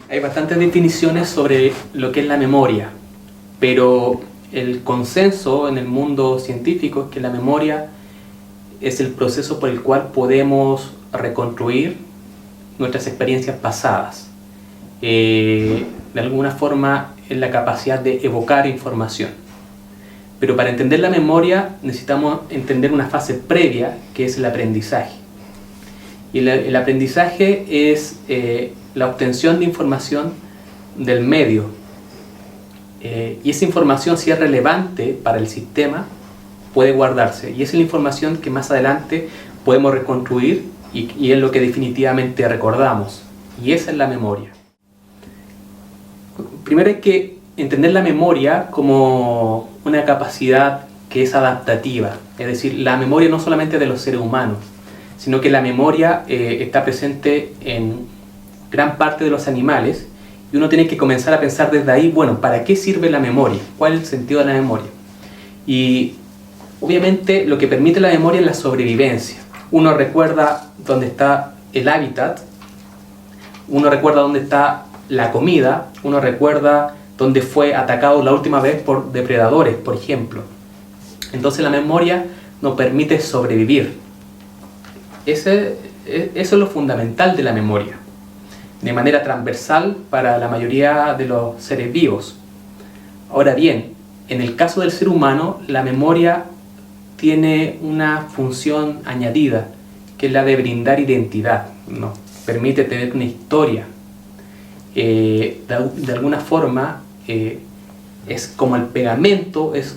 Hay bastantes definiciones sobre lo que es la memoria, pero el consenso en el mundo científico es que la memoria es el proceso por el cual podemos reconstruir nuestras experiencias pasadas. De alguna forma es la capacidad de evocar información. Pero para entender la memoria necesitamos entender una fase previa, que es el aprendizaje. Y el aprendizaje es la obtención de información del medio. Y esa información, si es relevante para el sistema, puede guardarse. Y esa es la información que más adelante podemos reconstruir y es lo que definitivamente recordamos. Y esa es la memoria. Primero hay que entender la memoria como una capacidad que es adaptativa. Es decir, la memoria no solamente de los seres humanos, sino que la memoria está presente en gran parte de los animales, y uno tiene que comenzar a pensar desde ahí, bueno, ¿para qué sirve la memoria? ¿Cuál es el sentido de la memoria? Y obviamente lo que permite la memoria es la sobrevivencia. Uno recuerda dónde está el hábitat, uno recuerda dónde está la comida, uno recuerda dónde fue atacado la última vez por depredadores, por ejemplo. Entonces la memoria nos permite sobrevivir. Eso es lo fundamental de la memoria, de manera transversal para la mayoría de los seres vivos. Ahora bien, en el caso del ser humano, la memoria tiene una función añadida, que es la de brindar identidad, ¿no? Permite tener una historia. De alguna forma es como el pegamento, es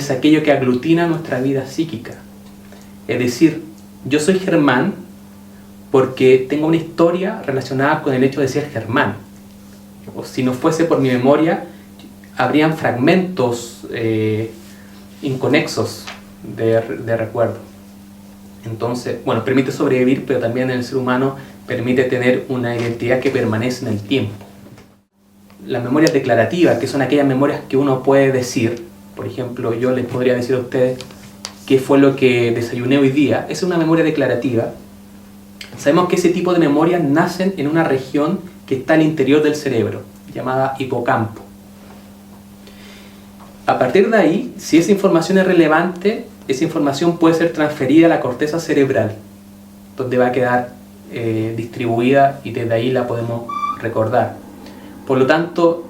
aquello que aglutina nuestra vida psíquica. Es decir, yo soy Germán porque tengo una historia relacionada con el hecho de ser Germán. O si no fuese por mi memoria, habrían fragmentos inconexos de recuerdo. Entonces, bueno, permite sobrevivir, pero también el ser humano permite tener una identidad que permanece en el tiempo. Las memorias declarativas, que son aquellas memorias que uno puede decir, por ejemplo, yo les podría decir a ustedes qué fue lo que desayuné hoy día, esa es una memoria declarativa. Sabemos que ese tipo de memorias nacen en una región que está al interior del cerebro, llamada hipocampo. A partir de ahí, si esa información es relevante, esa información puede ser transferida a la corteza cerebral, donde va a quedar distribuida y desde ahí la podemos recordar. Por lo tanto,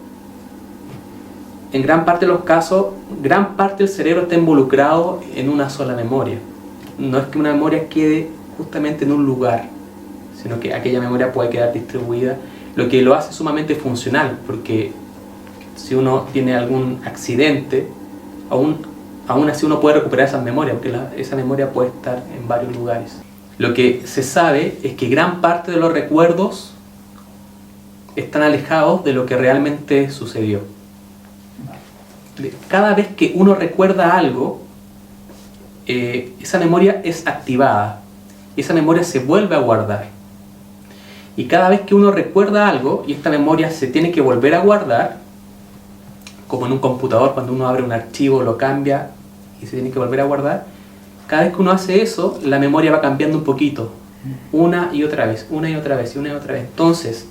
en gran parte de los casos, gran parte del cerebro está involucrado en una sola memoria. No es que una memoria quede justamente en un lugar, sino que aquella memoria puede quedar distribuida, lo que lo hace sumamente funcional, porque si uno tiene algún accidente, aún así uno puede recuperar esas memorias, porque esa memoria puede estar en varios lugares. Lo que se sabe es que gran parte de los recuerdos están alejados de lo que realmente sucedió. Cada vez que uno recuerda algo, esa memoria es activada y esa memoria se vuelve a guardar. Y cada vez que uno recuerda algo y esta memoria se tiene que volver a guardar, como en un computador cuando uno abre un archivo, lo cambia y se tiene que volver a guardar, cada vez que uno hace eso, la memoria va cambiando un poquito, una y otra vez, una y otra vez, y una y otra vez. Entonces,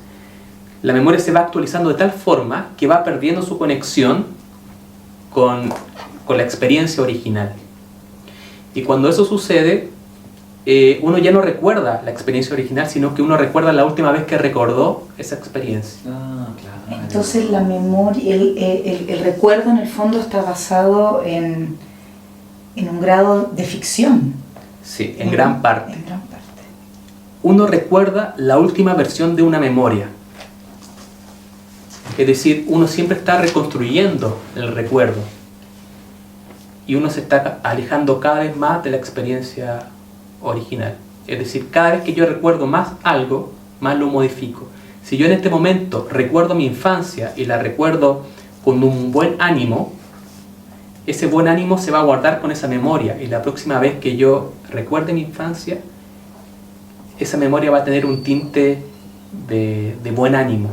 la memoria se va actualizando de tal forma que va perdiendo su conexión con la experiencia original. Y cuando eso sucede, uno ya no recuerda la experiencia original, sino que uno recuerda la última vez que recordó esa experiencia. Claro. Entonces la memoria, el recuerdo en el fondo está basado en un grado de ficción. Sí, en gran parte. Uno recuerda la última versión de una memoria. Es decir, uno siempre está reconstruyendo el recuerdo y uno se está alejando cada vez más de la experiencia original. Es decir, cada vez que yo recuerdo más algo, más lo modifico. Si yo en este momento recuerdo mi infancia y la recuerdo con un buen ánimo, ese buen ánimo se va a guardar con esa memoria, y la próxima vez que yo recuerde mi infancia, esa memoria va a tener un tinte de buen ánimo,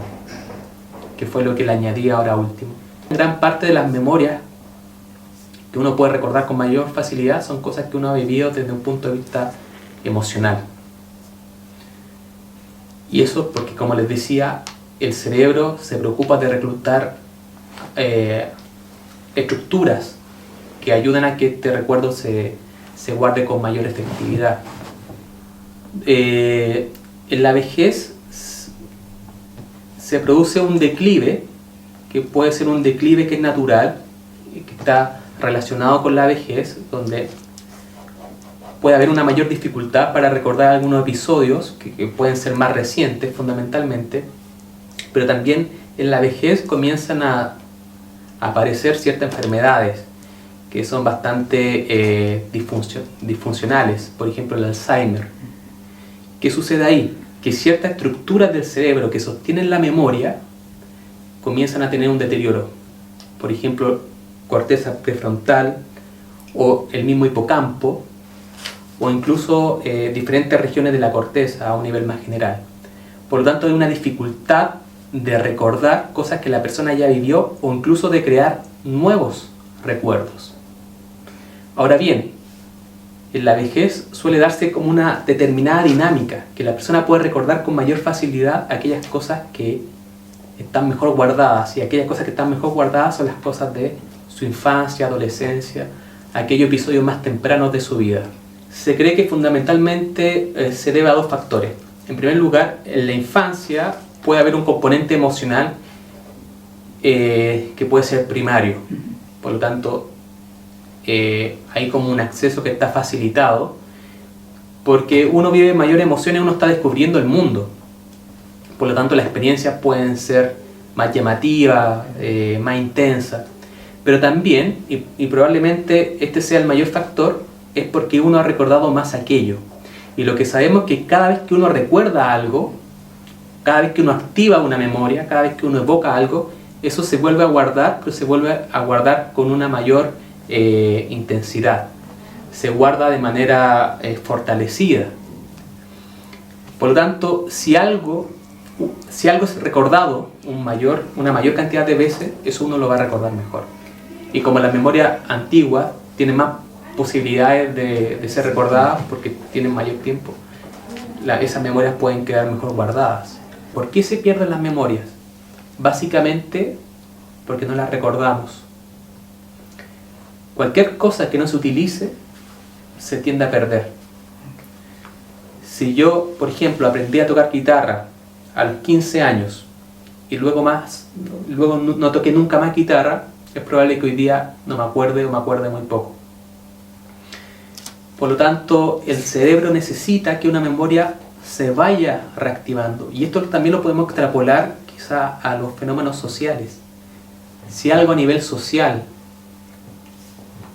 que fue lo que le añadí ahora último. Gran parte de las memorias que uno puede recordar con mayor facilidad son cosas que uno ha vivido desde un punto de vista emocional. Y eso porque, como les decía, el cerebro se preocupa de reclutar estructuras que ayudan a que este recuerdo se guarde con mayor efectividad. En la vejez se produce un declive, que puede ser un declive que es natural, que está relacionado con la vejez, donde puede haber una mayor dificultad para recordar algunos episodios que pueden ser más recientes fundamentalmente, pero también en la vejez comienzan a aparecer ciertas enfermedades que son bastante disfuncionales, por ejemplo el Alzheimer. ¿Qué sucede ahí? Que ciertas estructuras del cerebro que sostienen la memoria comienzan a tener un deterioro. Por ejemplo, corteza prefrontal o el mismo hipocampo, o incluso diferentes regiones de la corteza a un nivel más general. Por lo tanto, hay una dificultad de recordar cosas que la persona ya vivió o incluso de crear nuevos recuerdos. Ahora bien, en la vejez suele darse como una determinada dinámica, que la persona puede recordar con mayor facilidad aquellas cosas que están mejor guardadas, y aquellas cosas que están mejor guardadas son las cosas de su infancia, adolescencia, aquellos episodios más tempranos de su vida. Se cree que fundamentalmente se debe a dos factores. En primer lugar, en la infancia puede haber un componente emocional que puede ser primario. Por lo tanto, hay como un acceso que está facilitado, porque uno vive mayores emociones, uno está descubriendo el mundo. Por lo tanto, las experiencias pueden ser más llamativas, más intensas. Pero también, y probablemente este sea el mayor factor, es porque uno ha recordado más aquello. Y lo que sabemos es que cada vez que uno recuerda algo, cada vez que uno activa una memoria, cada vez que uno evoca algo, eso se vuelve a guardar, pero se vuelve a guardar con una mayor intensidad. Se guarda de manera fortalecida. Por lo tanto, si algo es recordado una mayor cantidad de veces, eso uno lo va a recordar mejor. Y como la memoria antigua tiene más posibilidades de ser recordadas porque tienen mayor tiempo, esas memorias pueden quedar mejor guardadas. ¿Por qué se pierden las memorias? Básicamente porque no las recordamos. Cualquier cosa que no se utilice se tiende a perder. Si yo, por ejemplo, aprendí a tocar guitarra a los 15 años y luego no toqué nunca más guitarra, es probable que hoy día no me acuerde o me acuerde muy poco. Por lo tanto, el cerebro necesita que una memoria se vaya reactivando. Y esto también lo podemos extrapolar quizá a los fenómenos sociales. Si algo a nivel social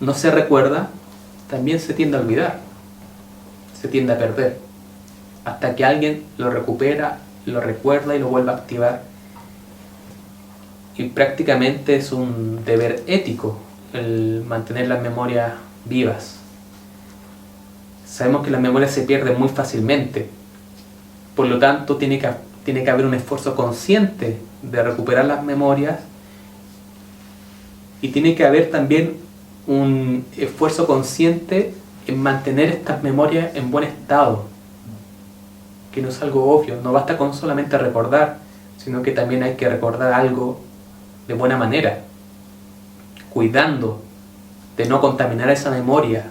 no se recuerda, también se tiende a olvidar, se tiende a perder, hasta que alguien lo recupera, lo recuerda y lo vuelve a activar. Y prácticamente es un deber ético el mantener las memorias vivas. Sabemos que las memorias se pierden muy fácilmente, por lo tanto tiene que haber un esfuerzo consciente de recuperar las memorias, y tiene que haber también un esfuerzo consciente en mantener estas memorias en buen estado, que no es algo obvio. No basta con solamente recordar, sino que también hay que recordar algo de buena manera, cuidando de no contaminar esa memoria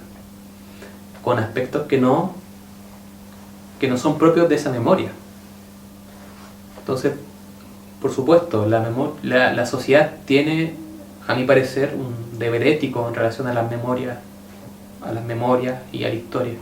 con aspectos que no son propios de esa memoria. Entonces, por supuesto, la sociedad tiene, a mi parecer, un deber ético en relación a las memorias y a la historia.